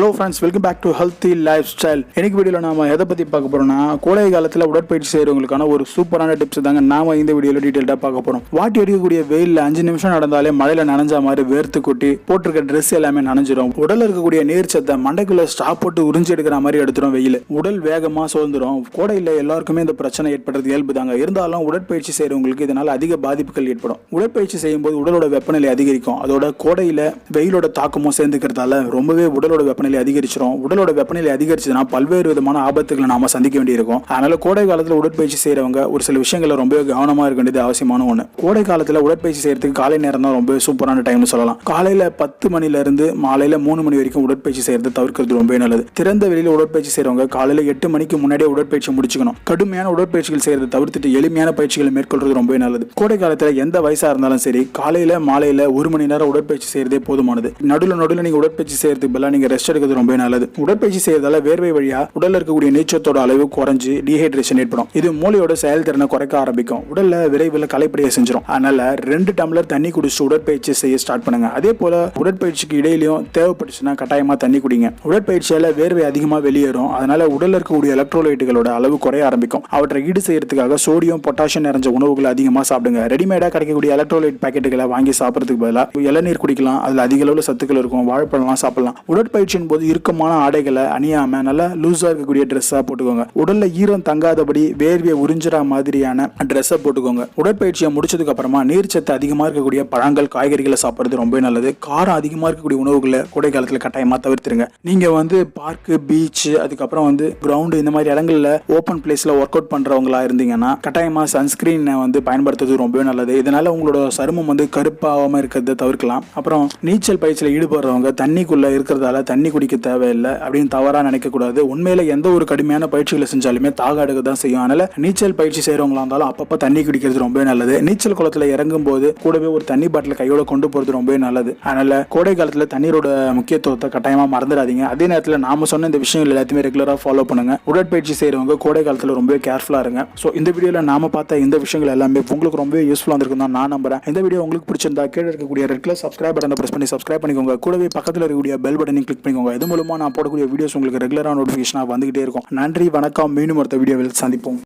Hello friends, welcome back to healthy lifestyle. இன்னைக்கு வீடியோவில் நாம எதை பற்றி பார்க்க போகிறோம்னா, கோடை காலத்தில் உடற்பயிற்சி செய்கிறவங்களுக்கான ஒரு சூப்பரான டிப்ஸ் தாங்க நாம இந்த வீடியோவில் டீட்டெயிலாக பார்க்க போகிறோம். வாட்டி அடிக்கக்கூடிய வெயிலில் 5 நிமிஷம் நடந்தாலே மழையில் நனைஞ்ச மாதிரி வேர்த்து கொட்டி போட்டிருக்க ட்ரெஸ் எல்லாமே நனைஞ்சிரும். உடலில் இருக்கக்கூடிய நீர் சத்தை மண்டைக்குள்ள ஸ்டாப் போட்டு உறிஞ்சி எடுக்கிற மாதிரி எடுத்துரும். வெயில் உடல் வேகமாக சோர்ந்துடும். கோடையில் எல்லாருக்குமே இந்த பிரச்சனை ஏற்படுறது இயல்பு தாங்க. இருந்தாலும் உடற்பயிற்சி செய்கிறவங்களுக்கு இதனால் அதிக பாதிப்புகள் ஏற்படும். உடற்பயிற்சி செய்யும் போது உடலோட வெப்பநிலை அதிகரிக்கும். அதோட கோடையில் வெயிலோட தாக்கமும் சேர்ந்துக்கிறதால ரொம்பவே உடலோட வெப்பநிலை அதிகரிச்சிடும். உடலோட வெப்பநிலை அதிகரிச்சதுன்னா பல்வேறு விதமான ஆபத்துகளை நாம சந்திக்க வேண்டியிருக்கும். அதனால கோடை காலத்துல உடற்பயிற்சி செய்யறவங்க ஒரு சில விஷயங்களை ரொம்ப கவனமா இருக்க வேண்டியது அவசியமான ஒண்ணு. கோடை காலத்துல உடற்பயிற்சி செய்யறதுக்கு காலை நேரம் தான் ரொம்ப சூப்பரான டைம்னு சொல்லலாம். காலையில 10 மணில இருந்து மாலையில 3 மணி வரைக்கும் உடற்பயிற்சி செய்யறது தவிர்க்கிறது ரொம்ப நல்லது. திறந்த வெளியில உடற்பயிற்சி செய்யறவங்க காலையில 8 மணிக்கு முன்னாடியே உடற்பயிற்சி முடிச்சுக்கணும். கடுமையான உடற்பயிற்சிகள் செய்யறதை தவிர்த்துட்டு எளிமையான பயிற்சிகளை மேற்கொள்றது ரொம்ப நல்லது. கோடை காலத்துல எந்த வயசா இருந்தாலும் சரி, காலையில மாலையில 1 மணி நேரம் உடற்பயிற்சி செய்யறதே போதுமானது. நடுவில் நீங்க உடற்பயிற்சி செய்யறதுக்கு பதிலா நீங்க ரெஸ்ட் எடுக்கிறது ரொம்ப நல்லது. உடற்பயிற்சி செய்யறதால வேர்வை வழியா உடல்ல இருக்கக்கூடிய நீர்ச்சத்தோட அளவு குறைஞ்சு டீஹைட்ரேஷன் ஏற்படும். இது மூளையோட செயல்திறனை குறைக்க ஆரம்பிக்கும். உடல்ல விரைவில் களைப்படைய செஞ்சிடும். அதனால 2 டம்ளர் தண்ணி குடிச்சு உடற்பயிற்சி செய்ய ஸ்டார்ட் பண்ணுங்க. அதே போல உடற்பயிற்சிக்கு இடையிலையும் தேவைப்பட்டுச்சுன்னா கட்டாயமா தண்ணி குடிங்க. உடற்பயிற்சியால வேர்வை அதிகமா வெளியேறும். அதனால உடல்ல இருக்கக்கூடிய எலக்ட்ரோலைட்டுகளோட அளவு குறைய ஆரம்பிக்கும். அவற்றை ஈடு செய்யறதுக்காக சோடியம் பொட்டாசியம் நிறைஞ்ச உணவுகளை அதிகமா சாப்பிடுங்க. ரெடிமேடா கிடைக்கக்கூடிய எலக்ட்ரோலைட் பாக்கெட்டுகளை வாங்கி சாப்பிடறதுக்கு பதிலாக இளநீர் குடிக்கலாம். அதுல அதிக அளவுல சத்துக்கள் இருக்கும். வாழைப்பழம்லாம் சாப்பிடலாம். உடற்பயிற்சியின் போது இறுக்கமான ஆடைகளை அணியாம நல்லா லூஸா இருக்கக்கூடிய ட்ரெஸ்ஸா போட்டுக்கோங்க. உடல்ல ஈரம் தங்காதபடி வேர்வையை உறிஞ்சுற மாதிரியான ட்ரெஸ்ஸை போட்டுக்கோங்க. உடற்பயிற்சியை முடிச்சதுக்கு அப்புறமா நீர்ச்சத்து அதிகமா இருக்கக்கூடிய பழங்கள் காய்கறிகளை சாப்பிடுறது ரொம்ப நல்லது. காரம் அதிகமா இருக்கக்கூடிய உணவுகளை கோடை காலத்துல கட்டாயமா தவிர்த்துருங்க. நீங்க பார்க், பீச், அதுக்கப்புறம் கிரவுண்ட் இந்த மாதிரி இடங்கள்ல ஓப்பன் பிளேஸ்ல ஒர்க் அவுட் பண்றவங்களா இருந்தீங்கன்னா கட்டாயமா சன்ஸ்கிரீன் பயன்படுத்துறது ரொம்ப நல்லது. இதனால உங்களோட சருமம் கருப்பாகாம இருக்கிறத தவிர்க்கலாம். அப்புறம் நீச்சல் பயிற்சியில ஈடுபடுறவங்க தண்ணிக்குள்ள இருக்கிறதால தண்ணி குடிக்க தேவையில்லை அப்படின்னு தவறா நினைக்க கூடாது. உண்மையில எந்த ஒரு கடுமையான பயிற்சிகளை செஞ்சாலுமே தாக எடுக்க தான் செய்யும். அதனால நீச்சல் பயிற்சி செய்யறவங்களா இருந்தாலும் அப்பப்ப தண்ணி குடிக்கிறது ரொம்ப நல்லது. நீச்சல் குளத்துல இறங்கும் போது கூடவே ஒரு தண்ணி பாட்டில் கையோட கொண்டு போறது ரொம்ப நல்லது. அதனால கோடை காலத்துல தண்ணீரோட முக்கியத்துவத்தை கட்டாயமா மறந்துடாதீங்க. அதே நேரத்தில் நாம சொன்ன இந்த விஷயங்கள் எல்லாத்தையுமே ரெகுலரா ஃபாலோ பண்ணுங்க. உடற்பயிற்சி செய்யறவங்க கோடை காலத்துல ரொம்ப கேர்ஃபுல்லா இருங்க. சோ இந்த வீடியோல நாம பார்த்த இந்த விஷயங்கள் எல்லாமே உங்களுக்கு ரொம்ப யூஸ்ஃபுல்லா இருக்குன்னு நான் நம்புறேன். இந்த வீடியோ உங்களுக்கு பிடிச்சிருந்தா கீழே இருக்கக்கூடிய ரெட் கலர் சப்ஸ்கிரைப் பட்டனை பிரஸ் பண்ணி சப்ஸ்கிரைப் பண்ணிக்கோங்க. கூடவே பக்கத்துல இருக்கக்கூடிய பெல் பட்டனையும் கிளிக் பண்ணிக்கோங்க. இது மூலமா நான் போடக்கூடிய வீடியோஸ் உங்களுக்கு ரெகுலரா நோட்டிபிகேஷனா வந்துகிட்டே இருக்கும். நன்றி, வணக்கம். மீண்டும் அடுத்த வீடியோவில் சந்திப்போம்.